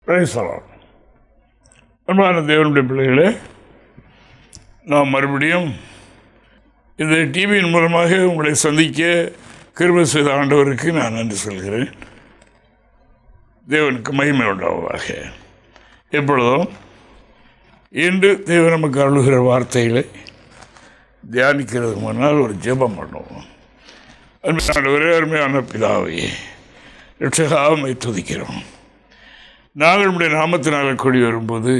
பேசலாம். அன்பான தேவனுடைய பிள்ளைகளே, நாம் மறுபடியும் இந்த டிவியின் மூலமாக உங்களை சந்திக்க கிருபை செய்த ஆண்டவருக்கு நான் நன்றி சொல்கிறேன். தேவனுக்கு மகிமை உண்டாவதாக. எப்பொழுதும் இன்று தேவன் நமக்கு அருளுகிற வார்த்தைகளை தியானிக்கிறதுக்கு முன்னால் ஒரு ஜெபம் பண்ணுவோம். ஒரே அருமையான பிதாவை ரட்சகாவை துதிக்கிறோம். நாங்கள் நம்முடைய நாமத்தினால் கூடி வரும்போது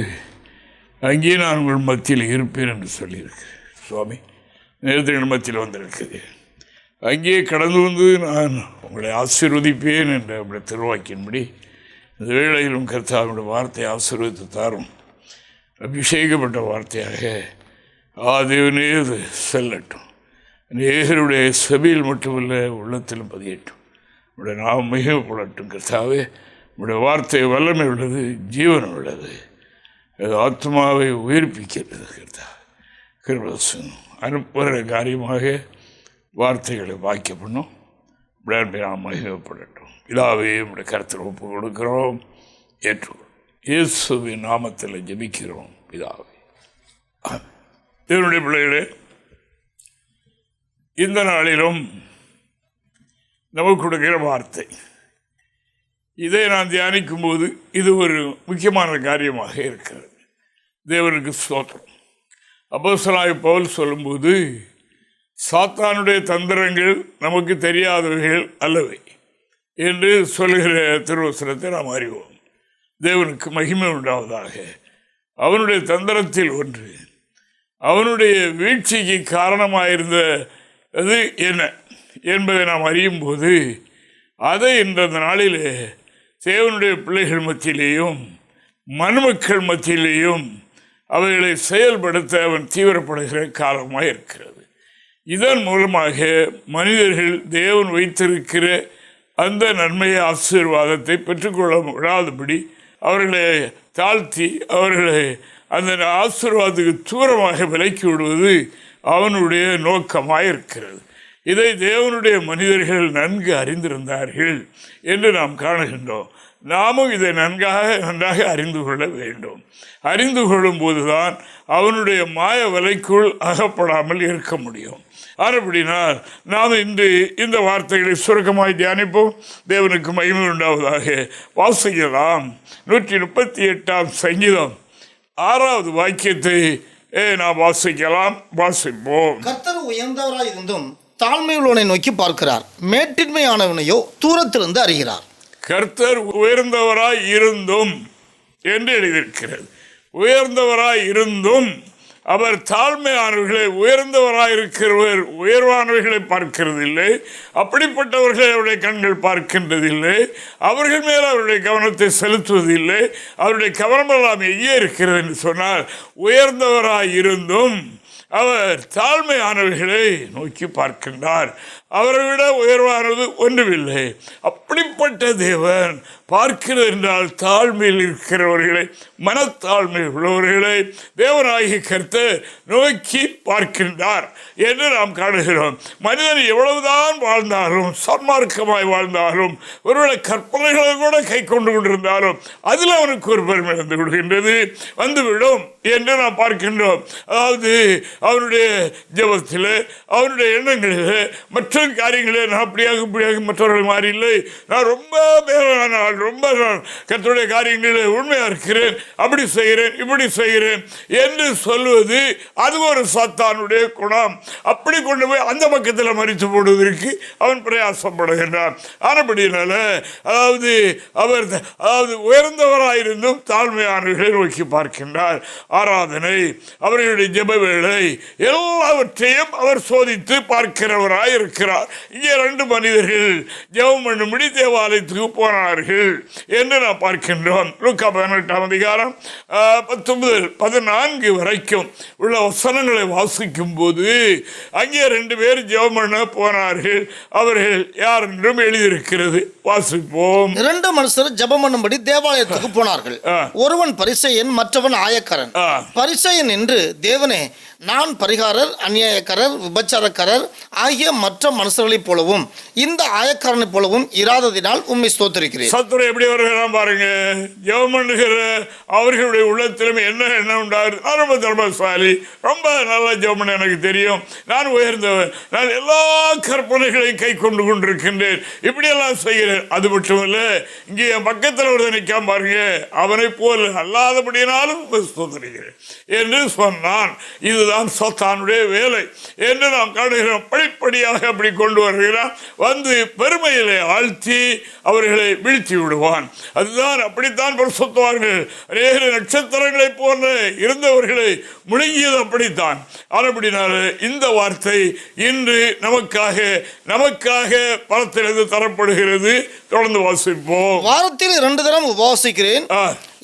அங்கேயே நான் உங்கள் மத்தியில் இருப்பேன் என்று சொல்லியிருக்கு. சுவாமி நேரத்தில் மத்தியில் வந்திருக்குது. அங்கேயே கடந்து வந்து நான் உங்களை ஆசீர்வதிப்பேன் என்ற நம்முடைய திருவாக்கின்படி இந்த வேளையிலும் கர்த்தாவுடைய வார்த்தையை ஆசீர்வதித்து தாரும். அபிஷேகப்பட்ட வார்த்தையாக தேவனே இது செல்லட்டும். நேருடைய செபியில் மட்டுமில்லை, உள்ளத்திலும் பதியட்டும். உடைய நாம் மிகப்படட்டும். கர்த்தாவே, உடைய வார்த்தை வல்லமை உள்ளது, ஜீவன் உள்ளது, அது ஆத்மாவை உயிர்ப்பிக்கிறது. கர்த்தா கிருபை அனுப்புகிற காரியமாக வார்த்தைகளை வாக்கிய பண்ணும். உடனே நாம் மகிமைப்படட்டும். இதாவே உடைய கருத்தில் ஒப்பு கொடுக்கிறோம், ஏற்றுக்கொள்ளும். இயேசுவின் நாமத்தில் ஜெபிக்கிறோம் பிதாவே. தேவனுடைய பிள்ளைகளே, இந்த நாளிலும் நமக்கு கொடுக்கிற வார்த்தை இதை நான் தியானிக்கும் போது இது ஒரு முக்கியமான காரியமாக இருக்கிறது. தேவனுக்கு ஸ்தோத்திரம். அப்போஸ்தலனாகிய பவுல் சொல்லும்போது, சாத்தானுடைய தந்திரங்கள் நமக்கு தெரியாதவைகள் அல்லவை என்று சொல்லுகிற திருவசனத்தை நாம் அறிவோம். தேவனுக்கு மகிமை உண்டாவதாக. அவனுடைய தந்திரத்தில் ஒன்று, அவனுடைய வீழ்ச்சிக்கு காரணமாயிருந்த அது என்ன என்பதை நாம் அறியும் போது, அதை இந்த நாளிலே தேவனுடைய பிள்ளைகள் மத்தியிலேயும் மனுமக்கள் மத்தியிலேயும் அவைகளை செயல்படுத்த அவன் தீவிரப்படுகிற காலமாக இருக்கிறது. இதன் மூலமாக மனிதர்கள் தேவன் வைத்திருக்கிற அந்த நன்மையை ஆசீர்வாதத்தை பெற்றுக்கொள்ள விடாதபடி அவர்களை தாழ்த்தி அவர்களை அந்த ஆசீர்வாதத்துக்கு தூரமாக விலக்கி விடுவது அவனுடைய நோக்கமாக இருக்கிறது. இதை தேவனுடைய மனிதர்கள் நன்கு அறிந்திருந்தார்கள் என்று நாம் காணுகின்றோம். நாமும் இதை நன்றாக அறிந்து கொள்ள வேண்டும். அறிந்து கொள்ளும் போதுதான் அவனுடைய மாய வலைக்குள் அகப்படாமல் இருக்க முடியும். அப்படினால் நாம் இன்று இந்த வார்த்தைகளை சுருக்கமாய் தியானிப்போம். தேவனுக்கு மகிமை உண்டாவதாக. வாசிக்கலாம். 138 சங்கீதம் 6வது வாக்கியத்தை நாம் வாசிக்கலாம். வாசிப்போம். கர்த்தர் உயர்ந்தவராய் இருந்தும் தாழ்மையுள்ளவனை நோக்கி பார்க்கிறார், மேட்டின்மையானவனையோ தூரத்திலிருந்து அறிகிறார். கர்த்தர் உயர்ந்தவராய் இருந்தும் என்று எழுதியிருக்கிறது. உயர்ந்தவராய் இருந்தும் அவர் தாழ்மையானவர்களை, உயர்ந்தவராய் இருக்கிறவர் உயர்வானவர்களை பார்க்கிறதில்லை. அப்படிப்பட்டவர்களை அவருடைய கண்கள் பார்க்கின்றதில்லை. அவர்கள் மேல் அவருடைய கவனத்தை செலுத்துவதில்லை. அவருடைய கவனமெல்லாம் எங்கே இருக்கிறது என்று சொன்னால், உயர்ந்தவராய் இருந்தும் அவர் தாழ்மையானவர்களை நோக்கி பார்க்கின்றார். அவரை விட உயர்வானது ஒன்றுமில்லை. அப்படிப்பட்ட தேவன் பார்க்கிறது என்றால் தாழ்மையில் இருக்கிறவர்களை, மனத்தாழ்மை உள்ளவர்களை தேவனாகிய கர்த்தர் நோக்கி பார்க்கின்றார் என்று நாம் காணுகிறோம். மனிதன் எவ்வளவுதான் வாழ்ந்தாலும், சன்மார்க்கமாய் வாழ்ந்தாலும், ஒருவேளை கற்பனைகளை கூட கை கொண்டு கொண்டிருந்தாலும் அதில் அவனுக்கு ஒரு பெருமை வந்துவிடும் என்று நாம் பார்க்கின்றோம். அதாவது அவனுடைய ஜெபத்தில், அவனுடைய எண்ணங்களில், மற்ற காரியங்களில் நான் அப்படியாக மற்றவர்கள் மாறி இல்லை, நான் ரொம்ப கர்த்தருடைய காரியங்களில் உண்மையாக இருக்கிறேன், அப்படி செய்கிறேன், இப்படி செய்கிறேன் என்று சொல்வது அது ஒரு சாத்தானுடைய குணம். அப்படி கொண்டு போய் அந்த பக்கத்தில் மறித்து போடுவதற்கு அவன் பிரயாசப்படுகின்றான். ஆனபடினால அதாவது உயர்ந்தவராயிருந்தும் தாழ்மையானவர்களை நோக்கி பார்க்கின்றார். ஆராதனை, அவர்களுடைய ஜெப வேளை எல்லாவற்றையும் அவர் சோதித்து பார்க்கிறவராய் இருக்கிறார். இங்கே 2 மனிதர்கள் ஜெபம் பண்ணும்படி தேவாலயத்துக்கு போனார்கள் என்று நாம் பார்க்கின்றோம். லூக்கா 18ஆம் அதிகாரம் 10 முதல் 14 வரைக்கும் உள்ள வசனங்களை வாசிக்கும் போது அங்கே 2 பேர் ஜெபம் பண்ண போனார்கள். அவர்கள் யார் என்றும் எழுதியிருக்கிறது. வாசிப்போம். 2 மனுஷர் ஜெபம் பண்ணும்படி தேவாலயத்துக்கு போனார்கள். ஒருவன் பரிசேயன், மற்றவன் ஆயக்காரன். பரிசேயன் என்று, தேவனே, நான் பரிகாரர், அநியாயக்காரர், விபச்சாரக்காரர் ஆகிய மற்ற மனுஷர்களைப் போலவும் இந்த ஆயக்காரனைப் போலவும் இராததினால் உம்மை ஸ்தோத்திரிக்கிறேன். சத்துரு எப்படி வருகிறான் பாருங்க. ஜெபம் பண்ணுகிற அவர்களுடைய உள்ளத்திலும் என்ன எண்ணம் உண்டாகுது, நான் ரொம்ப திறமசாலி, ரொம்ப நல்லா ஜெபம் பண்ண எனக்கு தெரியும், நான் உயர்ந்தவன், நான் எல்லா கற்பனைகளையும் கை கொண்டு கொண்டிருக்கின்றேன், இப்படியெல்லாம் செய்கிறேன். அது மட்டுமல்ல, இங்கே என் பக்கத்தில் ஒரு நிற்காம பாருங்க, அவனை போல் அல்லாதபடியினாலும் ஸ்தோத்திரிக்கிறேன் என்று சொன்னான். இதுதான் சாத்தானுடைய வேலை என்று நாம் காணுகிறோம். படிப்படியாக அப்படி கொண்டு வருகிறான். வந்து பெருமையிலே ஆழ்த்தி அவர்களை வீழ்த்தி விடுவான். அதுதான் அப்படித்தான் பரிசுத்தவான்கள் அநேக நட்சத்திரங்களைப் போன்ற இருந்தவர்களை முழுங்கியது அப்படித்தான். அப்படினால இந்த வார்த்தை இன்று நமக்காக பலத்திலிருந்து தரப்படுகிறது. தொடர்ந்து வாசிப்போம். வாரத்தில் 2 தரம் உபவாசிக்கிறேன்,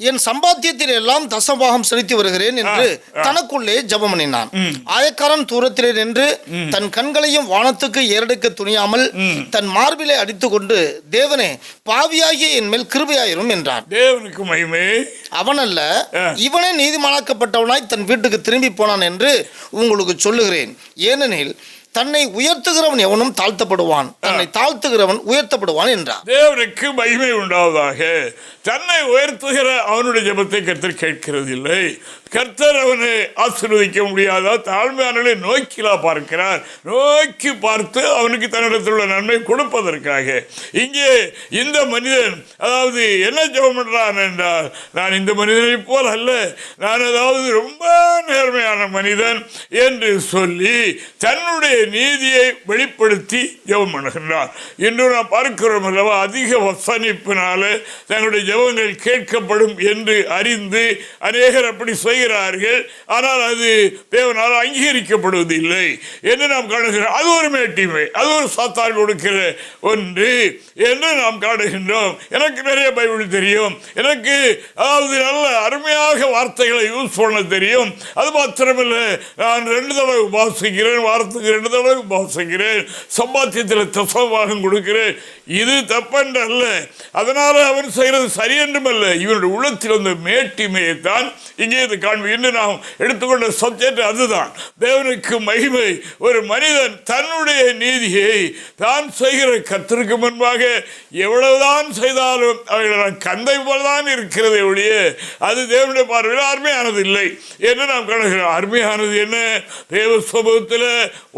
என் சம்பாத்தியத்தில் எல்லாம் தசபாகம் செலுத்தி வருகிறேன் என்று தனக்குள்ளே ஜெபம் பண்ணினான். ஆயக்காரன் தூரத்திலே நின்று தன் கண்களையும் வானத்துக்கு ஏறெடுக்க துணியாமல் தன் மார்பிலே அடித்துக் கொண்டு, தேவனே, பாவியாகிய என் மேல் கிருபையாயிரும் என்றான். தேவனுக்கு மகிமை. அவன் அல்ல, இவனே நீதிமானாக்கப்பட்டவனாய் தன் வீட்டுக்கு திரும்பி போனான் என்று உங்களுக்கு சொல்லுகிறேன். ஏனெனில் தன்னை உயர்த்துகிறவன் எவனும் தாழ்த்தப்படுவான், தன்னை தாழ்த்துகிறவன் உயர்த்தப்படுவான் என்றார். தேவனுக்கு மகிமை உண்டாவதாக. தன்னை உயர்த்துகிற அவனுடைய ஜெபத்தை கர்த்தர் கேட்கிறது இல்லை. கர்த்தர் அவனை ஆசீர்வதிக்க முடியாதா? தாழ்மையானவனை நோக்கிலா பார்க்கிறார். நோக்கி பார்த்து அவனுக்கு தன்னிடத்தில் உள்ள நன்மை கொடுப்பதற்காக. இங்கே இந்த மனிதன் அதாவது என்ன ஜெபம் பண்றான் என்றால், நான் இந்த மனிதனை போல் அல்ல, நான் அதாவது ரொம்ப நேர்மையான மனிதன் என்று சொல்லி தன்னுடைய நீதியை வெளிப்படுத்தி ஜெபம் பண்ணுகின்றார். இன்று நாம் பார்க்கிறோம் அல்லவா, அதிக வசனிப்பினால தங்களுடைய ஜெபங்கள் கேட்கப்படும் என்று அறிந்து அநேகர் அப்படி செய்கிறார்கள். ஆனால் அது தேவனால் அங்கீகரிக்கப்படுவதில்லை என்று நாம் காணுகிறோம். அது ஒரு மேட்டிமை, அது ஒரு சாத்தான் கொடுக்கிற ஒன்று என்று நாம் காணுகின்றோம். எனக்கு நிறைய பைபிள் தெரியும், எனக்கு அதாவது நல்ல அருமையாக வார்த்தைகளை யூஸ் பண்ண தெரியும், அது மாத்திரமில்லை, நான் 2 தடவை உபாசிக்கிறேன், வாரத்துக்கு 2 தடவை உபாசிக்கிறேன், சம்பாத்தியத்தில் தசமபாகம் கொடுக்கிறேன். இது தப்பென்று அல்ல, அதனால அவன் செய்கிறது சரியென்றும் அல்ல. இவனுடைய உள்ளத்தில் வந்த மேட்டிமையை தான் இங்கே இது காண்பு. இன்று நாம் எடுத்துக்கொண்ட சப்ஜெக்ட் அதுதான். தேவனுக்கு மகிமை. ஒரு மனிதன் தன்னுடைய நீதியை தான் செய்கிற கர்த்தருக்கு முன்பாக எவ்வளவுதான் செய்தாலும் அவைகள் கந்தை போலதான் இருக்கிறதை ஒழிய அது தேவனுடைய பார்வையில் அருமையானது இல்லை என்று நாம் காணுகிறோம். அருமையானது என்ன? தேவ சமூகத்தில்,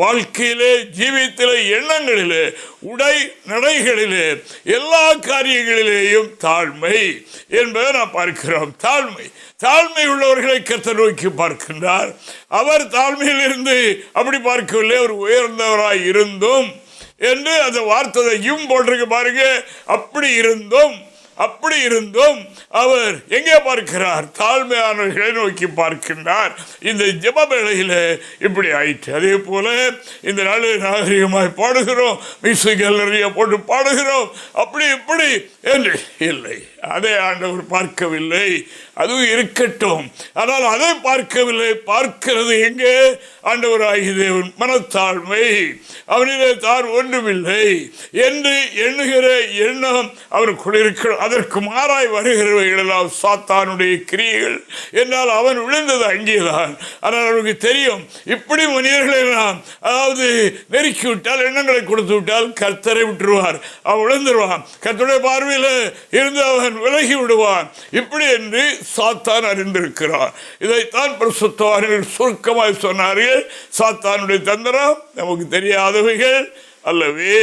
வாழ்க்கையிலே, ஜீவியத்திலே, எண்ணங்களிலே, உடை நடைகளிலே, எல்லா காரியங்களிலேயும் தாழ்மை என்பதை நாம் பார்க்கிறோம். தாழ்மை உள்ளவர்களை கர்த்தர் நோக்கி பார்க்கின்றார். அவர் தாழ்மையில் இருந்து அப்படி பார்க்கவில்லை, அவர் உயர்ந்தவராய் இருந்தும் என்று அந்த வார்த்தையும் போட்டிருக்கு பாருங்க. அப்படி இருந்தும் அவர் எங்கே பார்க்கிறார்? தாழ்மையானவர்களை நோக்கி பார்க்கின்றார். இந்த ஜெப வேளையில் இப்படி ஆயிற்று. அதே போல இந்த நாளில் நாகரிகமாய் பாடுகிறோம், மியூசிக்கல் நிறைய போட்டு பாடுகிறோம், அப்படி இப்படி என்று இல்லை. அதை ஆண்டவர் பார்க்கவில்லை. அதுவும் இருக்கட்டும், ஆனால் அதை பார்க்கவில்லை. பார்க்கிறது எங்கே? ஆண்டவராகிய தேவன் மனத்தாழ்மை, அவனிலே தான் ஒன்றுமில்லை என்று எண்ணுகிற எண்ணம் அவருக்குள் இருக்கிற. அதற்கு மாறாய் வருகிறவைகளெல்லாம் சாத்தானுடைய கிரியைகள் என்றால் அவன் விழுந்தது அங்கேதான். ஆனால் அவனுக்கு தெரியும், இப்படி மனிதர்களை நாம் அதாவது நெருக்கி விட்டால், எண்ணங்களை கொடுத்து விட்டால் கர்த்தரை விட்டுருவார், அவன் விழுந்துருவான், கர்த்தருடைய பார்வையில் இருந்து அவன் விலகி விடுவான். இப்படி என்று சாத்தான் அறிந்திருக்கிறார். இதைத்தான் பரிசுத்தவான்கள் சுருக்கமாய் சொன்னார்கள். சாத்தானுடைய தந்திரம் நமக்கு தெரியாதவைகள் அல்லவே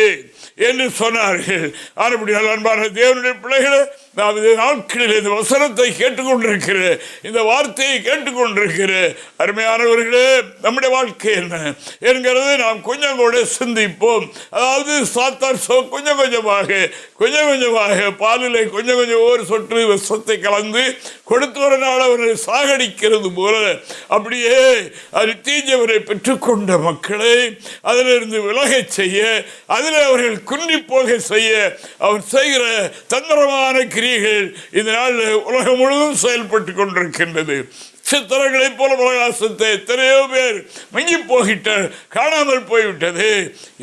என்று சொன்னார்கள். ஆனபடியால் அன்பான தேவனுடைய பிள்ளைகளை, நாம் இந்த நாட்களில் இந்த வசனத்தை கேட்டுக்கொண்டிருக்கிற, இந்த வார்த்தையை கேட்டுக்கொண்டிருக்கிற அருமையானவர்களே, நம்முடைய வாழ்க்கை என்ன என்கிறதை நாம் கொஞ்சம் கூட சிந்திப்போம். அதாவது சாத்தான் கொஞ்சம் கொஞ்சமாக பாலிலே கொஞ்சம் ஒரு சொட்டு விஷத்தை கலந்து கொடுத்து ஒரு நாள் அவரை சாகடிக்கிறது போல அப்படியே அது தீஞ்சவரை பெற்றுக்கொண்ட மக்களை அதிலிருந்து விலகச் செய்ய, அதில் அவர்கள் குன்றி போக செய்ய அவர் செய்கிற தந்திரமான கிரியைகள் இந்த நாள் உலகம் முழுவதும் செயல்பட்டு கொண்டிருக்கின்றது. சித்திரங்களைப் போல பிரகாசத்தை எத்தனையோ பேர் மங்கி போகிட்ட காணாமல் போய்விட்டது.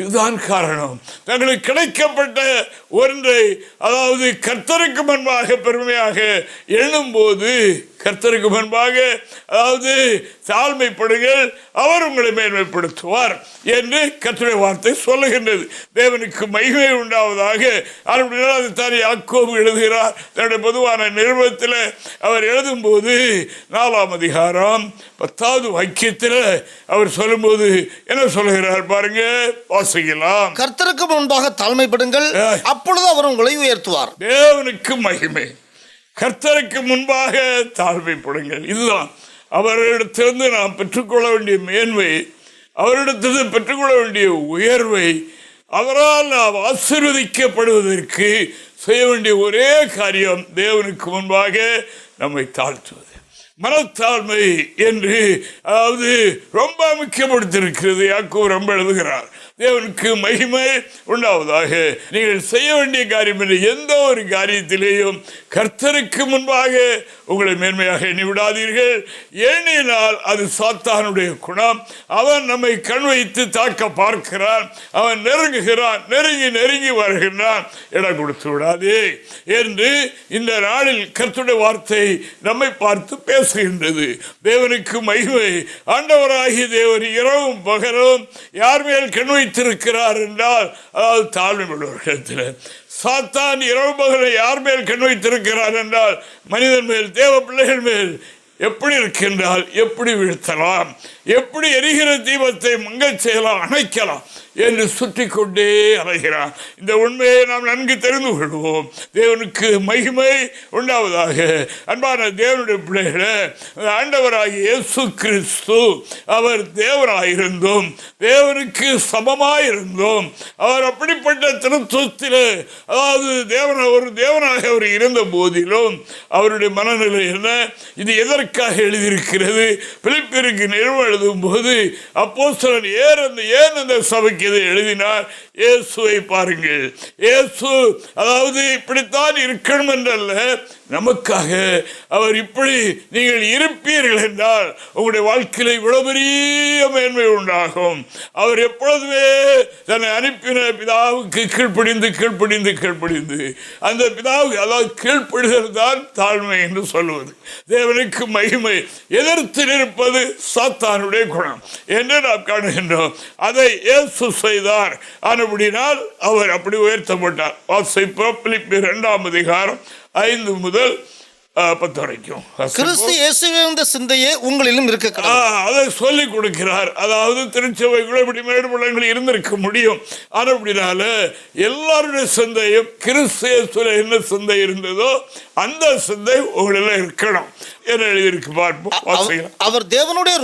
இதுதான் காரணம். தங்களுக்கு கிடைக்கப்பட்ட ஒன்றை அதாவது கர்த்தருக்கு முன்பாக பெருமையாக எண்ணும்போது கர்த்தருக்கு முன்பாக அதாவது தாழ்மைப்படுங்கள், அவர் உங்களை மேன்மைப்படுத்துவார் என்று கர்த்தருடைய வார்த்தை சொல்லுகின்றது. தேவனுக்கு மகிமை உண்டாவதாக. அதுதான் யாக்கோபு எழுதுகிறார் தன்னுடைய பொதுவான நிருபத்தில். அவர் எழுதும்போது 4ஆம் அதிகாரம் 10வது வாக்கியத்தில் அவர் சொல்லும்போது என்ன சொல்லுகிறார் பாருங்க, வாசிக்கலாம். கர்த்தருக்கு முன்பாக தாழ்மைப்படுங்கள், அப்பொழுது அவர் உங்களை உயர்த்துவார். தேவனுக்கு மகிமை, கர்த்தருக்கு முன்பாக தாழ்மைப்படுங்கள். இதுதான் அவரிடத்திலிருந்து நாம் பெற்றுக்கொள்ள வேண்டிய மேன்மை, அவரிடத்திலிருந்து பெற்றுக்கொள்ள வேண்டிய உயர்வை, அவரால் நாம் ஆசீர்வதிக்கப்படுவதற்கு செய்ய வேண்டிய ஒரே காரியம் தேவனுக்கு முன்பாக நம்மை தாழ்த்துவது. மனத்தாழ்மை என்று அதாவது ரொம்ப முக்கியப்படுத்தியிருக்கிறது. யாக்கோபு ரொம்ப எழுதுகிறார், தேவனுக்கு மகிமை உண்டாவதாக. நீங்கள் செய்ய வேண்டிய காரியம் என்று எந்த ஒரு காரியத்திலேயும் கர்த்தருக்கு முன்பாக உங்களை மேன்மையாக எண்ணி விடாதீர்கள். எண்ணினால் அது சாத்தானுடைய குணம். அவன் நம்மை கண் வைத்து தாக்க பார்க்கிறான், அவன் நெருங்குகிறான், நெருங்கி வருகிறான். இடம் கொடுத்து விடாதே என்று இந்த நாளில் கர்த்தருடைய வார்த்தை நம்மை பார்த்து பேசுகின்றது. தேவனுக்கு மகிமை. ஆண்டவராகிய தேவன் இரவும் பகலும் யார் மேல் கண் வைத்திருக்கிறார் என்றால் அதாவது தாழ்மை உள்ளவர்களிடத்தில். சாத்தான் இரவு பகலை யார் மேல் கண் வைத்திருக்கிறார் என்றால் மனிதன் மேல், தேவ பிள்ளைகள் மேல். எப்படி இருக்கின்றால் எப்படி வீழ்த்தலாம், எப்படி எரிகிற தீபத்தை மங்கச் செய்யலாம், அணைக்கலாம் என்று சுற்றி கொண்டே அலைகிறான். இந்த உண்மையை நாம் நன்கு தெரிந்து கொள்வோம். தேவனுக்கு மகிமை உண்டாவதாக. அன்பான தேவனுடைய பிள்ளைகளே, ஆண்டவராகிய இயேசு கிறிஸ்து அவர் தேவனாயிருந்தும் தேவனுக்கு சமமாயிருந்தும் அவர் அப்படிப்பட்ட திருத்துவத்தில் அதாவது ஒரு தேவனாக அவர் இருந்த போதிலும் அவருடைய மனநிலை என்ன, இது எதற்காக எழுதியிருக்கிறது? பிலிப்பியருக்கு நிறுவனம் எழுதும் போது அப்போஸ்தலன் ஏன் அந்த சபைக்கு இதை எழுதினார்? இயேசுவை பாருங்கள். இயேசு அதாவது இப்படித்தான் இருக்கணும் என்றல்ல, நமக்காக அவர் இப்படி நீங்கள் இருப்பீர்கள் என்றால் உங்களுடைய வாழ்க்கையில் இவ்வளவு பெரிய மேன்மை உண்டாகும். அவர் எப்பொழுதுமே தன்னை அனுப்பின பிதாவுக்கு கீழ்ப்படிந்து அந்த பிதாவுக்கு அதாவது கீழ்ப்படிதல் தான் தாழ்மை என்று சொல்லுவது. தேவனுக்கு மகிமை. எதிர்த்து நிற்பது சாத்தானுடைய குணம் என்று நாம் காணுகின்றோம். அதை இயேசு செய்தார். ஆனபடினால் அவர் அப்படி உயர்த்தப்பட்டார். வாசிப்போம் பிலிப்பியர் 2ஆம் அதிகாரம் 5 முதல் 10 வரைக்கும். கிறிஸ்து இயேசுவின் சிந்தையே உங்களிலும் இருக்க அதை சொல்லிக் கொடுக்கிறார். அதாவது திருச்சபைக்குள்ள இப்படி மேடுபள்ளங்கள் இருந்திருக்க முடியும். அப்படினால எல்லாருடைய சிந்தையும் கிறிஸ்து இயேசுல என்ன சிந்தை இருந்ததோ அந்த சிந்தை உங்களில் இருக்கணும் என்ன எழுதியிருக்கு பார்ப்போம். அவர் தேவனுடைய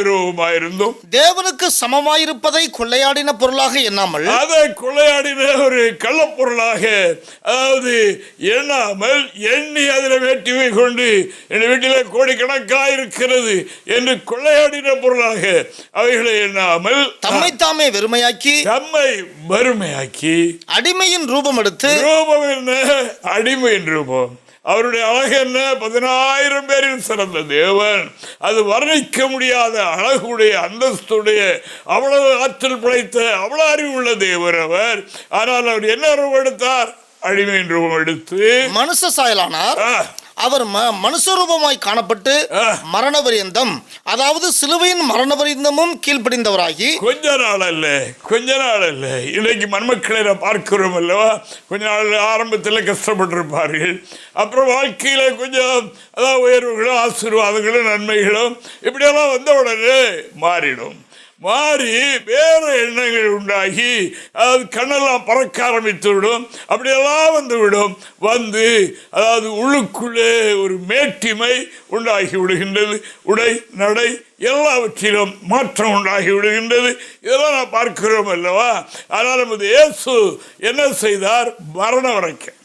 ரூபமாயிருந்தும் தேவனுக்கு சமமாயிருப்பதை கொள்ளையாடின பொருளாக எண்ணாமல், அதை கொள்ளையாடின ஒரு கள்ளப்பொருளாக அதாவது எண்ணாமல், எண்ணி அதில் வேட்டிமை கொண்டு என் வீட்டிலே கோடிக்கணக்காக இருக்கிறது என்று கொள்ளையாடின பொருளாக அவைகளை எண்ணாமல் தம்மை வறுமையாக்கி அடிமையின் ரூபம் எடுத்து, ரூபம் என்ன? அடிமையின் ரூபம். அவருடைய அழகு என்ன? 10,000 பேரில் சிறந்த தேவன். அது வர்ணிக்க முடியாத அழகுடைய, அந்தஸ்துடைய, அவ்வளவு ஆற்றல் படைத்த, அவ்வளவு அறிவுள்ள தேவர் அவர். ஆனால் அவர் என்ன ரூபம் எடுத்தார்? அடிமையின் ரூபம் எடுத்து மனுஷ சாயலானார். அவர் மனுஷரூபமாய் காணப்பட்டு மரணபரியந்தம், அதாவது சிலுவையின் மரணபரியந்தமும் கீழ்ப்படிந்தவராகி, கொஞ்ச நாள் அல்ல. இன்னைக்கு மண்மக்களை பார்க்கிறோம் அல்லவா? கொஞ்ச நாள் ஆரம்பத்தில் கஷ்டப்பட்டிருப்பார்கள். அப்புறம் வாழ்க்கையில கொஞ்சம் அதாவது உயர்வுகளும் ஆசீர்வாதங்களும் நன்மைகளும் இப்படியெல்லாம் வந்த உடனே மாறி வேற எண்ணங்கள் உண்டாகி அதாவது கண்ணெல்லாம் பறக்க ஆரம்பித்து விடும். அப்படியெல்லாம் வந்து அதாவது உள்ளுக்குள்ளே ஒரு மேட்டிமை உண்டாகி விடுகின்றது. உடை நடை எல்லாவற்றிலும் மாற்றம் உண்டாகி விடுகின்றது. இதெல்லாம் நான் பார்க்கிறோம் அல்லவா? ஆனால் நமது இயேசு என்ன செய்தார்? மரணம் வரைக்கும்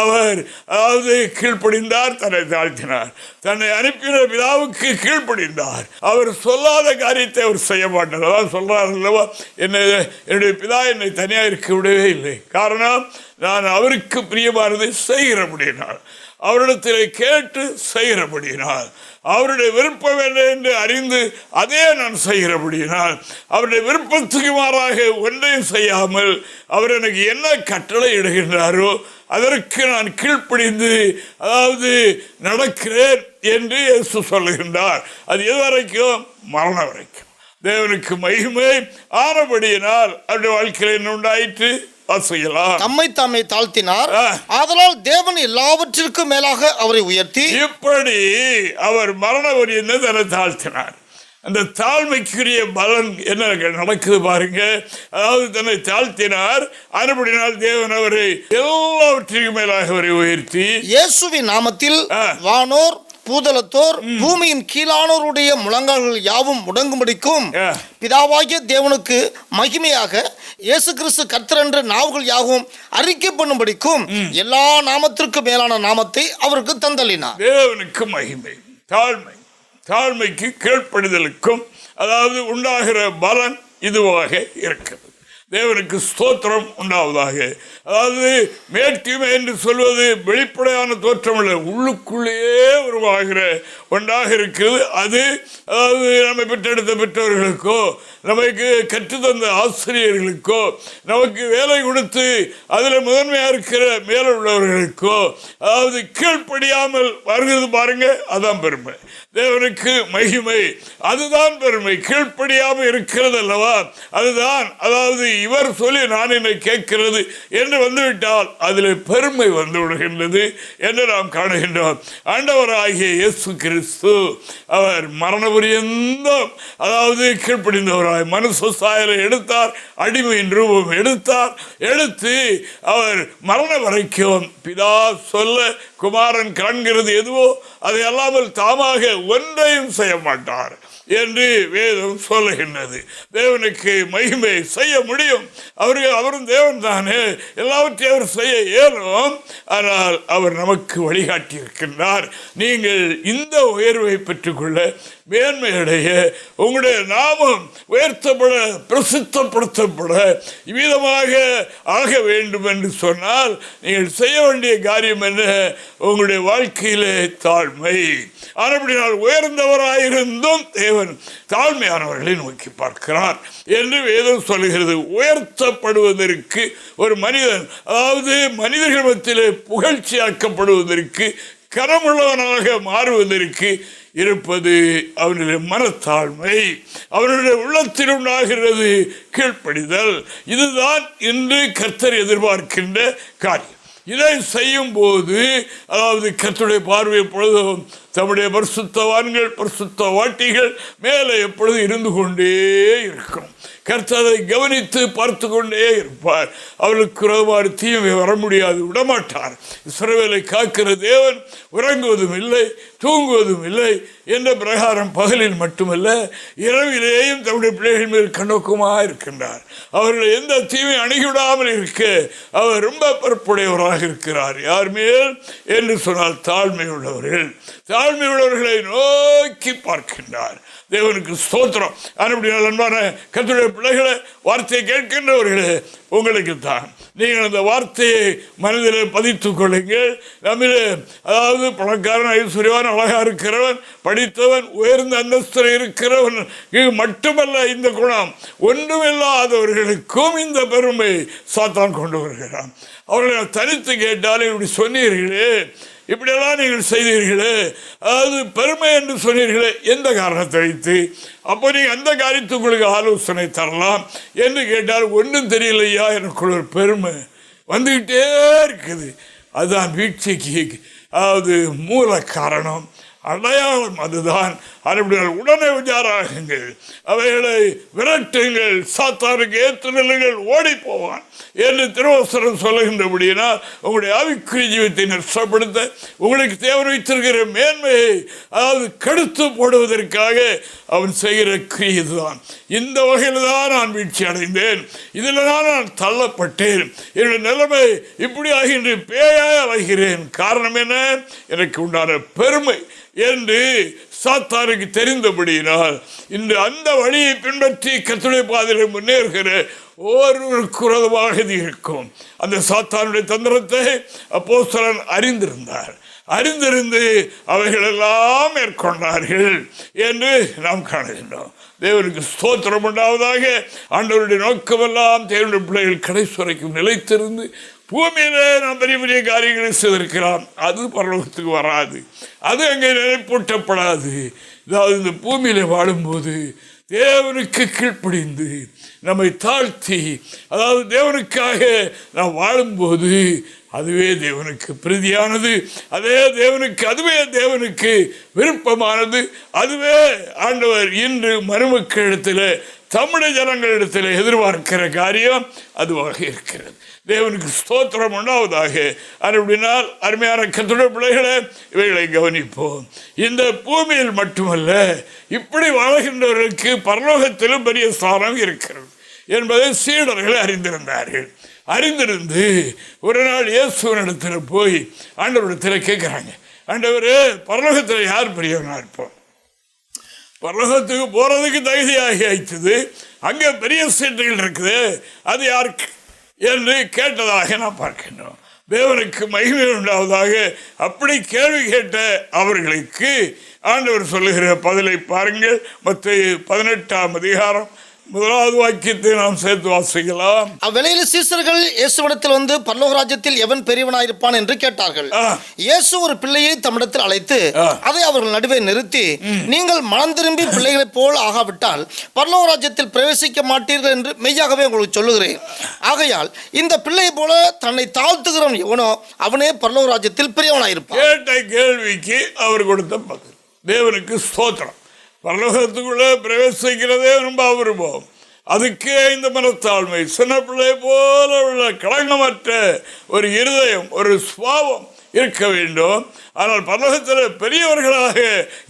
அவர் அதாவது கீழ்ப்படிந்தார், தன்னை தாழ்த்தினார், தன்னை அனுப்பின பிதாவுக்கு கீழ்ப்படிந்தார். அவர் சொல்லாத காரியத்தை அவர் செய்ய மாட்டார். அதான் சொல்றார் அல்லவா, என்னுடைய பிதா என்னை தனியாக இருக்க விடவே இல்லை. காரணம், நான் அவருக்கு பிரியமானதை செய்கிற முடியினார். அவரிடத்திலே கேட்டு செய்கிறபடியினால், அவருடைய விருப்பம் என்ன என்று அறிந்து அதே நான் செய்கிறபடியினால், அவருடைய விருப்பத்துக்கு மாறாக ஒன்றையும் செய்யாமல் அவர் எனக்கு என்ன கட்டளை இடுகின்றாரோ அதற்கு நான் கீழ்ப்படிந்து அதாவது நடக்கிறேன் என்று இயேசு சொல்லுகின்றார். அது எதுவரைக்கும்? மரணம் வரைக்கும். தேவனுக்கு மகிமை ஆனபடியினால் அவருடைய வாழ்க்கையில் என்ன உண்டாயிற்று? தம்மை தாமே தாழ்த்தினார், ஆதலால் தேவன் எல்லாவற்றிற்கும் மேலாக அவரை உயர்த்தி, இப்படி அவர் மரண வரியனை தன்னை தாழ்த்தினார். அந்த தாழ்மைக்குரிய பலன் என்ன நடக்குது பாருங்க. அதாவது தன்னை தாழ்த்தினார், அதுபடினால் தேவன் அவரை எல்லாவற்றிற்கும் மேலாக அவரை உயர்த்தி, இயேசுவின் நாமத்தில் வானோர் பூதலத்தோர் பூமியின் கீழானோருடைய முழங்கால்கள் யாவும் முடங்கும்படிக்கும் பிதாவாகிய தேவனுக்கு மகிமையாக இயேசு கிறிஸ்து கர்த்தர் என்ற நாவுகள் யாவும் அறிக்கை பண்ணும்படிக்கும் எல்லா நாமத்திற்கு மேலான நாமத்தை அவருக்கு தந்தளினார். தேவனுக்கு மகிமை, தாழ்மை, தாழ்மைக்கு கீழ்ப்படிதலுக்கும் அதாவது உண்டாகிற பலன் இதுவாக இருக்கிறது. தேவனுக்கு ஸ்தோத்திரம் உண்டாவதாக. அதாவது மேற்குமை என்று சொல்வது வெளிப்படையான தோற்றம் இல்லை, உள்ளுக்குள்ளேயே உருவாகிற ஒன்றாக இருக்கிறது. அது அதாவது நம்மை பெற்றெடுத்த பெற்றவர்களுக்கோ, நமக்கு கற்றுத்தந்த ஆசிரியர்களுக்கோ, நமக்கு வேலை கொடுத்து அதில் முதன்மையாக இருக்கிற மேலே உள்ளவர்களுக்கோ அதாவது கீழ்ப்படியாமல் வருகிறது பாருங்க, அதான் பெருமை. தேவனுக்கு மகிமை, அதுதான் பெருமை. கீழ்ப்படியாமல் இருக்கிறது அல்லவா, அதுதான் அதாவது இவர் சொல்லி நான் என்னை கேட்கிறது என்று வந்துவிட்டால் அதில் பெருமை வந்து விடுகின்றது என்று நாம் காணுகின்றோம். ஆண்டவராகிய இயேசு கிறிஸ்து அவர் மரண பரியந்தம் அதாவது கீழ்ப்படிந்தவராய் மனுஷ சாயலை எடுத்தார், அடிமையின் ரூபம் எடுத்தார், எடுத்து அவர் மரண வரைக்கும் பிதா சொல்ல குமாரன் காண்கிறது எதுவோ அதை அல்லாமல் தாமாக ஒன்றையும் செய்ய மாட்டார் என்று வேதம் சொல்லுகின்றது. தேவனுக்கு மகிமை செய்ய முடியும், அவரும் தேவன் தானே, எல்லாவற்றையும் அவர் செய்ய இயலும். ஆனால் அவர் நமக்கு வழிகாட்டி இருக்கின்றார். நீங்கள் இந்த உயர்வை பெற்றுக்கொள்ள, மேன்மையடைய, உங்களுடைய நாமம் உயர்த்தப்பட, பிரசித்தப்படுத்தப்பட இவ்விதமாக ஆக வேண்டும் என்று சொன்னால் நீங்கள் செய்ய வேண்டிய காரியம் என்ன? உங்களுடைய வாழ்க்கையிலே தாழ்மை. ஆனபடினால் உயர்ந்தவராயிருந்தும் தேவன் தாழ்மையானவர்களை நோக்கி பார்க்கிறார் என்று வேதம் சொல்லுகிறது. உயர்த்தப்படுவதற்கு ஒரு மனிதன் அதாவது மனிதர்கள் மத்தியிலே புகழ்ச்சியாக்கப்படுவதற்கு, கனமுள்ளவனாக மாறுவதற்கு இருப்பது அவனுடைய மனத்தாழ்மை, அவனுடைய உள்ளத்தில் உண்டாகிறது கீழ்ப்படிதல். இதுதான் இன்று கர்த்தர் எதிர்பார்க்கின்ற காரியம். இதை செய்யும் போது அதாவது கர்த்தருடைய பார்வை எப்பொழுதும் தம்முடைய பரிசுத்தவான்கள், பரிசுத்த வாட்டிகள் மேலே எப்பொழுதும் இருந்து கொண்டே இருக்கும். கர்த்தரை கவனித்து பார்த்து கொண்டே இருப்பார். அவர்களுக்கு விரோதமான தீமை வர முடியாது, விடமாட்டார். இஸ்ரவேலை காக்கிற தேவன் உறங்குவதும் இல்லை, தூங்குவதும் இல்லை என்ற பிரகாரம் பகலில் மட்டுமல்ல இரவிலேயும் தம்முடைய பிள்ளைகள் மேல் கண்ணோக்கமாக இருக்கின்றார். அவர்கள் எந்த தீமை அணுகிவிடாமல் இருக்க அவர் ரொம்ப பொறுப்புடையவராக இருக்கிறார். யார் மேல் என்று சொன்னால் தாழ்மை உள்ளவர்கள், தாழ்மை உள்ளவர்களை நோக்கி பார்க்கின்றார். தேவனுக்கு ஸ்தோத்திரம். அப்படினால் அன்பான கர்த்தருடைய பிள்ளைகளை, வார்த்தையை கேட்கின்றவர்களே, உங்களுக்கு தான் நீங்கள் அந்த வார்த்தையை மனதில் பதித்துக் கொள்ளுங்கள். நம்மிலே அதாவது பணக்காரன், ஐஸ்வர்யவான், அழகா இருக்கிறவன், படித்தவன், உயர்ந்த அந்தஸ்தில் இருக்கிறவன் இது மட்டுமல்ல இந்த குணம், ஒன்றுமில்லாதவர்களுக்கும் இந்த பெருமை சாத்தான் கொண்டு வருகிறான். அவர்களை தனித்து கேட்டால் இப்படி சொன்னீர்களே, இப்படியெல்லாம் நீங்கள் செய்தீர்களே, அதாவது பெருமை என்று சொன்னீர்களே, எந்த காரணத்தை வைத்து? அப்போ நீங்கள் அந்த காரியத்தை உங்களுக்கு ஆலோசனை தரலாம் என்று கேட்டால் ஒன்றும் தெரியலையா, எனக்குள்ள ஒரு பெருமை வந்துக்கிட்டே இருக்குது. அதுதான் வீழ்ச்சிக்கு அதாவது மூல காரணம், அடையாளம் அதுதான். அப்படினால் உடனே விசாராகுங்கள், அவைகளை விரட்டுங்கள், சாத்தானுக்கு ஏற்று நிலைகள் ஓடி போவான் என்று திருவசனம் சொல்லுகின்றபடியினால் உங்களுடைய ஆவிக்குரிய ஜீவத்தை நஷ்டப்படுத்த, உங்களுக்கு தேவை வைத்திருக்கிற மேன்மையை அதாவது கெடுத்து போடுவதற்காக அவன் செய்கிற கிரியைதான். இந்த வகையில் தான் நான் வீழ்ச்சி அடைந்தேன், இதில் தான் நான் தள்ளப்பட்டேன், என்னுடைய நிலைமை இப்படி ஆகின்ற பேயாய் அலைகிறேன். காரணம் என்ன? எனக்கு உண்டான பெருமை என்று சாத்தானுக்கு தெரிந்தபடியினால் இன்று அந்த வழியை பின்பற்றி கர்த்தருடைய பாதையில் முன்னேறுகிற ஒருவருக்கு விரோதமாக இது இருக்கும். அந்த சாத்தானுடைய தந்திரத்தை அப்போஸ்தலன் அறிந்திருந்தார். அறிந்திருந்து அவைகளெல்லாம் மேற்கொண்டார்கள் என்று நாம் காணுகின்றோம். தேவனுக்கு ஸ்தோத்திரம் உண்டாவதாக. ஆண்டவருடைய நோக்கமெல்லாம் தேவனுடைய பிள்ளைகள் கடைசி வரைக்கும் நிலைத்திருந்து பூமியில நாம் பெரிய பெரிய காரியங்களை செய்திருக்கலாம். அது பரலோகத்துக்கு வராது, அது அங்கே நிலைப்பூட்டப்படாது. அதாவது இந்த பூமியில வாழும்போது தேவனுக்கு கீழ்ப்படிந்து நம்மை தாழ்த்தி, அதாவது தேவனுக்காக நாம் வாழும்போது அதுவே தேவனுக்கு பிரீதியானது, அதுவே தேவனுக்கு விருப்பமானது. அதுவே ஆண்டவர் இன்று மருமக்களிடத்தில் தமிழ் ஜனங்களிடத்தில் எதிர்பார்க்கிற காரியம் அதுவாக இருக்கிறது. தேவனுக்கு ஸ்தோத்திரம் உண்டாவதாக. அப்படினால் அருமையான கர்த்தருடைய பிள்ளைகளே, இவைகளை கவனிப்போம். இந்த பூமியில் மட்டுமல்ல, இப்படி வாழ்கின்றவர்களுக்கு பரலோகத்திலும் பெரிய ஸ்தானம் இருக்கிறது என்பதை சீடர்கள் அறிந்திருந்தார்கள். அறிந்திருந்து ஒரு நாள் இயேசுவினிடத்தில் போய் ஆண்டவரிடத்தில் கேட்குறாங்க, ஆண்டவரே, பரலோகத்தில் யார் பெரியவனா இருப்போம்? பரலோகத்துக்கு போறதுக்கு தகுதியாகி ஆயிடுச்சு, அங்கே பெரிய சீட்டுகள் இருக்குது, அது யாருக்கு என்று கேட்டதாக நாம் பார்க்கின்றோம். தேவனுக்கு மகிமை உண்டாவதாக. அப்படி கேள்வி கேட்ட அவர்களுக்கு ஆண்டவர் சொல்லுகிற பதிலை பாருங்கள். மத்தேயு 18ஆம் அதிகாரம் 1வது வாக்கியத்தை நாம் சேர்த்து வாசிக்கலாம். அவ்வேளையில் சீசர்கள் இயேசுவிடத்தில் வந்து பரலோக ராஜ்யத்தில் எவன் பெரியவனாயிருப்பான் என்று கேட்டார்கள். இயேசு ஒரு பிள்ளையை தம்மிடத்தில் அழைத்து அதை அவர்கள் நடுவே நிறுத்தி, நீங்கள் மனம் திரும்பி பிள்ளைகளைப் போல் ஆகாவிட்டால் பரலோக ராஜ்யத்தில் பிரவேசிக்க மாட்டீர்கள் என்று மெய்யாகவே உங்களுக்கு சொல்லுகிறேன். ஆகையால் இந்த பிள்ளை போல தன்னை தாழ்த்துகிறவன் எவனோ அவனே பரலோக ராஜ்யத்தில் பெரியவனாயிருப்பான். கேட்ட கேள்விக்கு அவர் கொடுத்த பதில். தேவனுக்கு ஸ்தோத்திரம். பரலோகத்துக்குள்ளே பிரவேசிக்கிறதே ரொம்ப அபூர்வம். அதுக்கே இந்த மனத்தாழ்மை, சின்ன பிள்ளை போல உள்ள களங்கமற்ற ஒரு இருதயம், ஒரு சுபாவம் இருக்க வேண்டும். ஆனால் பரலோகத்தில் பெரியவர்களாக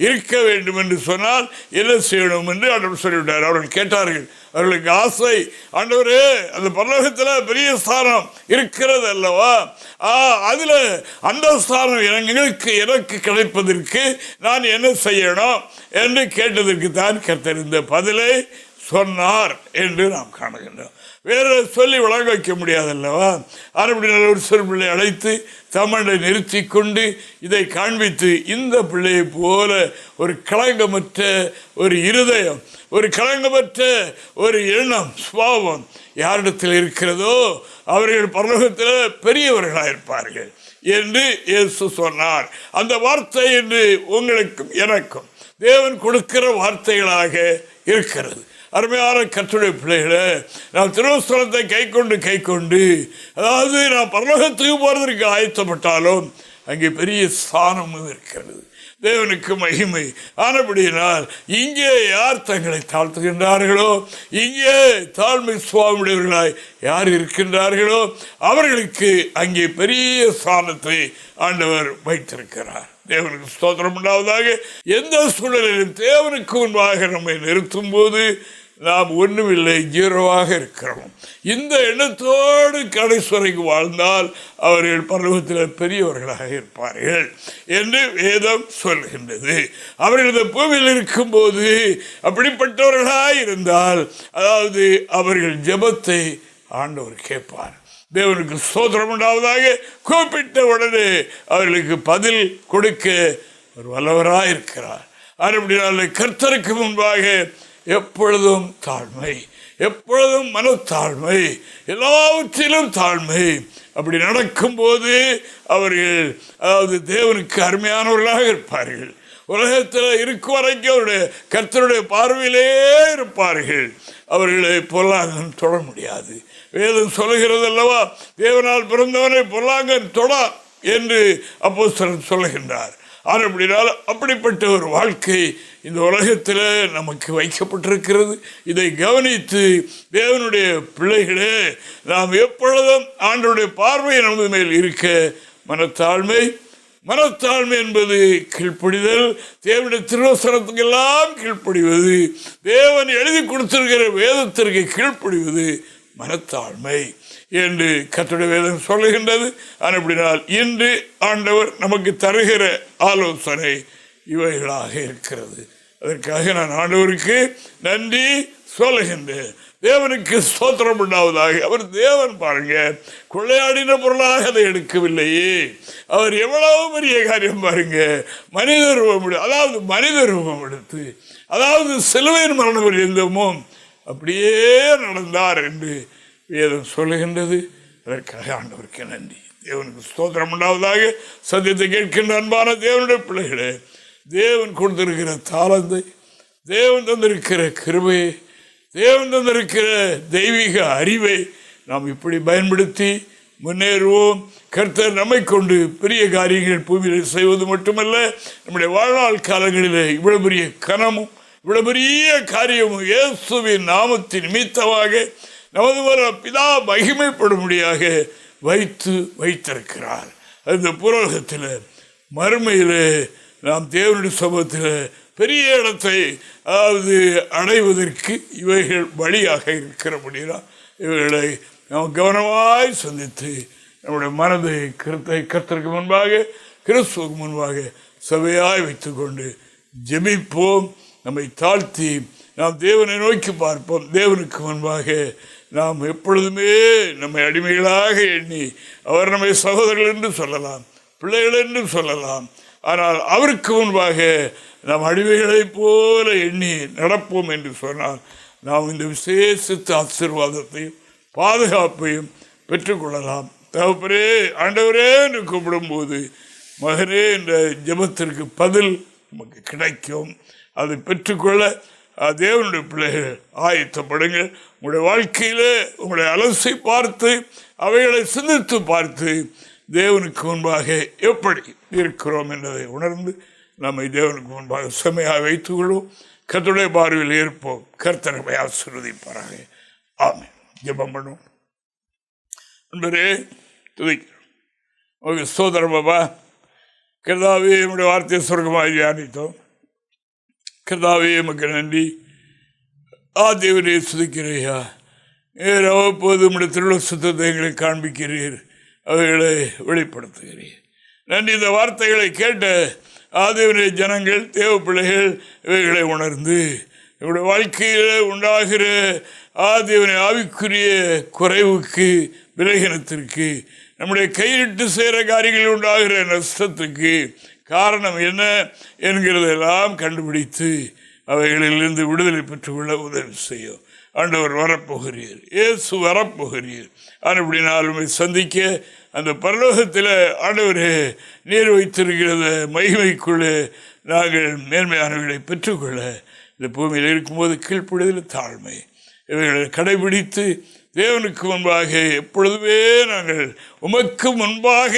இருக்க வேண்டும் என்று சொன்னால் என்ன செய்யணும் என்று ஆண்டவர் சொல்லிவிட்டார். அவர்கள் கேட்டார்கள், அவர்களுக்கு ஆசை, ஆண்டவரே, அந்த பரலோகத்தில் பெரிய ஸ்தானம் இருக்கிறது அல்லவா, அதில் அந்த ஸ்தானம் எனக்கு கிடைப்பதற்கு நான் என்ன செய்யணும் என்று கேட்டதற்கு தான் கர்த்தர் இந்த பதிலை சொன்னார் என்று நாம் காணுகின்றோம். வேற சொல்லி வழங்க வைக்க முடியாதல்லவா. அப்படினால் ஒரு சிறு பிள்ளை அழைத்து தமிழை நிறுத்தி கொண்டு இதை காண்பித்து, இந்த பிள்ளையை போல ஒரு களங்கமற்ற ஒரு இருதயம், ஒரு களங்கமற்ற ஒரு எண்ணம், சுபாவம் யாரிடத்தில் இருக்கிறதோ அவர்கள் பரலோகத்தில் பெரியவர்களாக இருப்பார்கள் என்று இயேசு சொன்னார். அந்த வார்த்தை என்று உங்களுக்கும் எனக்கும் தேவன் கொடுக்கிற வார்த்தைகளாக இருக்கிறது. அருமையான கர்த்தருடைய பிள்ளைகளை, நாம் திருவசனத்தை கை கொண்டு அதாவது நாம் பரலோகத்துக்கு போகிறதுக்கு ஆயத்தப்பட்டாலும் அங்கே பெரிய ஸ்தானமும் இருக்கிறது. தேவனுக்கு மகிமை. ஆனபடியினால் இங்கே யார் தங்களை தாழ்த்துகின்றார்களோ, இங்கே தாழ்மை சுவாமியுடையவர்களாய் யார் இருக்கின்றார்களோ அவர்களுக்கு அங்கே பெரிய ஸ்தானத்தை ஆண்டவர் வைத்திருக்கிறார். தேவனுக்கு ஸ்தோத்திரம் உண்டாவதாக. எந்த சூழலிலும் தேவனுக்கு முன்பாக நம்மை நிறுத்தும் போது நாம் ஒன்றுமில்லை, ஜீரோவாக இருக்கிறோம். இந்த எண்ணத்தோடு கடைசுவரைக்கு வாழ்ந்தால் அவர்கள் பரலோகத்தில் பெரியவர்களாக இருப்பார்கள் என்று வேதம் சொல்கின்றது. அவர்கள் இந்த பூமியில் இருக்கும்போது அப்படிப்பட்டவர்களாக இருந்தால், அதாவது அவர்கள் ஜெபத்தை ஆண்டவர் கேட்பார். தேவனுக்கு ஸ்தோத்திரம் உண்டாவதாக. கூப்பிட்ட உடனே அவர்களுக்கு பதில் கொடுக்க ஒரு வல்லவராக இருக்கிறார். அப்படினால கர்த்தருக்கு முன்பாக எப்பொழுதும் தாழ்மை, எப்பொழுதும் மனத்தாழ்மை, எல்லாவற்றிலும் தாழ்மை. அப்படி நடக்கும்போது அவர்கள், அதாவது தேவனுக்கு அருமையானவர்களாக இருப்பார்கள். உலகத்தில் இருக்கும் வரைக்கும் அவருடைய கர்த்தருடைய பார்வையிலே இருப்பார்கள். அவர்களை பொல்லாங்கன் தொட முடியாது. வேதம் சொல்லுகிறது அல்லவா, தேவனால் பிறந்தவனை பொல்லாங்கன் தொட என்று அப்போஸ்தலன் சொல்லுகின்றார். அப்படினால் அப்படிப்பட்ட ஒரு வாழ்க்கை இந்த உலகத்தில் நமக்கு வைக்கப்பட்டிருக்கிறது. இதை கவனித்து தேவனுடைய பிள்ளைகளே, நாம் எப்பொழுதும் ஆண்டவருடைய பார்வை நமது மேல் இருக்க மனத்தாழ்மை. மனத்தாழ்மை என்பது கீழ்ப்படிதல், தேவனுடைய திருவசனத்துக்கெல்லாம் கீழ்ப்படிவது, தேவன் எழுதி கொடுத்திருக்கிற வேதத்திற்கு கீழ்ப்படிவது மனத்தாழ்மை என்று கர்த்தருடைய வேதம் சொல்லுகின்றது. அப்படினால் இன்று ஆண்டவர் நமக்கு தருகிற ஆலோசனை இவைகளாக இருக்கிறது. அதற்காக நான் ஆண்டவருக்கு நன்றி சொல்லுகின்றேன். தேவனுக்கு ஸ்தோத்திரம் உண்டாவதாக. அவர் தேவன் பாருங்க, கொள்ளையாடின பொருளாக அதை எடுக்கவில்லையே. அவர் எவ்வளவு பெரிய காரியம் பாருங்க. மனித ரூபம், அதாவது மனித ரூபம் எடுத்து, அதாவது சிலுவையின் மரணம் இருந்தமோ அப்படியே நடந்தார் என்று வேதம் சொல்லுகின்றது. அதற்காக ஆண்டவருக்கு நன்றி. தேவனுக்கு ஸ்தோத்திரம் உண்டாவதாக. சத்தியத்தை கேட்கின்ற அன்பான தேவனுடைய பிள்ளைகளே, தேவன் கொடுத்திருக்கிற தாளந்தை, தேவன் தந்திருக்கிற கிருபையை, தேவன் தந்திருக்கிற தெய்வீக அறிவை நாம் இப்படி பயன்படுத்தி முன்னேறுவோம். கர்த்தர் நம்மை கொண்டு பெரிய காரியங்கள் பூமியில் செய்வது மட்டுமல்ல, நம்முடைய வாழ்நாள் காலங்களில் இவ்வளவு பெரிய கனமும் இவ்வளவு பெரிய காரியமும் இயேசுவின் நாமத்தின் நிமித்தமாக நமது பிதா மகிமைப்படும்படியாக வைத்திருக்கிறார். அந்த புரோகத்தில் மறுமையில் நாம் தேவனுடைய சமூகத்தில் பெரிய இடத்தை அதாவது அடைவதற்கு இவைகள் வழியாக இருக்கிறபடினா இவைகளை நாம் கவனமாய் சந்தித்து நம்முடைய மனதை கர்த்தருக்கு முன்பாக, கிறிஸ்துவுக்கு முன்பாக சபையாய் வைத்துக்கொண்டு ஜெபிப்போம். நம்மை தாழ்த்தி நாம் தேவனை நோக்கி பார்ப்போம். தேவனுக்கு முன்பாக நாம் எப்பொழுதுமே நம்மை அடிமைகளாக எண்ணி, அவர் நம்மை சகோதரர்கள் என்று சொல்லலாம், பிள்ளைகள் என்று சொல்லலாம், ஆனால் அவருக்கு முன்பாக நாம் அடிமைகளைப் போல எண்ணி நடப்போம் என்று சொன்னால் நாம் இந்த விசேஷித்த ஆசீர்வாதத்தையும் பாதுகாப்பையும் பெற்றுக்கொள்ளலாம். தகப்பனே, ஆண்டவரே என்று கூப்பிடும்போது மகனே என்ற ஜெபத்திற்கு பதில் நமக்கு கிடைக்கும். அதை பெற்றுக்கொள்ள தேவனுடைய பிள்ளைகள் ஆயத்தப்படுங்கள். உங்களுடைய வாழ்க்கையில் உங்களுடைய அலசி பார்த்து அவைகளை சிந்தித்து பார்த்து தேவனுக்கு முன்பாக எப்படி இருக்கிறோம் என்பதை உணர்ந்து நம்மை தேவனுக்கு முன்பாக செம்மையாக வைத்துக் கொள்வோம். கர்த்தருடைய பார்வையில் இருப்போம். கர்த்தர் நம்மை ஆசீர்வதிப்பாராக. ஆமென். ஜெபம் பண்ணுவோம். நண்பரே, துதிக்கிறோம். ஓகே, ஸ்தோத்திரம் பாபா. கர்த்தாவே, நம்முடைய வார்த்தையை சொர்க்கமாக தியானித்தோம். கர்த்தாவே, எமக்கு நன்றி. தேவனே, துதிக்கிறையா. அவ்வப்போது நம்முடைய திருவிழா சுத்தத்தை எங்களை காண்பிக்கிறீர், அவைகளை வெளிப்படுத்துகிறீர். நன்றி. இந்த வார்த்தைகளை கேட்ட ஆதேவனுடைய ஜனங்கள், தேவ பிள்ளைகள் இவைகளை உணர்ந்து நம்முடைய வாழ்க்கையில் உண்டாகிற ஆதேவனை ஆவிக்குரிய குறைவுக்கு, விலகினத்திற்கு, நம்முடைய கையிட்டு செய்கிற காரியங்களில் உண்டாகிற நஷ்டத்துக்கு காரணம் என்ன என்கிறதெல்லாம் கண்டுபிடித்து அவைகளிலிருந்து விடுதலை பெற்றுக்கொள்ள உதவி செய்யும். ஆண்டவர் வரப்போகிறீர், இயேசு வரப்போகிறீர். அப்படினாலுமே சந்திக்க அந்த பரலோகத்தில் ஆண்டவரே நீர் வைத்திருக்கிறத மகிமைக்குள்ளே நாங்கள் மேன்மையானவர்களை பெற்றுக்கொள்ள இந்த பூமியில் இருக்கும்போது கீழ்ப்படுதல், தாழ்மை இவைகளை கடைபிடித்து தேவனுக்கு முன்பாக எப்பொழுதுமே நாங்கள் உமக்கு முன்பாக,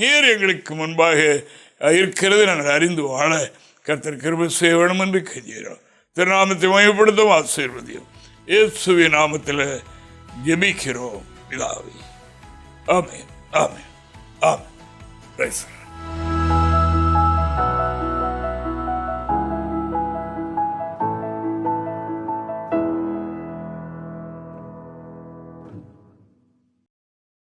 நீர் எங்களுக்கு முன்பாக இருக்கிறது நாங்கள் அறிந்து வாழ கர்த்தர் கிருபை செய்ய வேணும் என்று கெஞ்சுகிறோம். திருநாமத்தை மகிமைப்படுத்தும், ஆசீர்வதியும். இயேசுவின் நாமத்தில் ஜெபிக்கிறோம் பிதாவே. ஆமென், ஆமென், ஆமென்.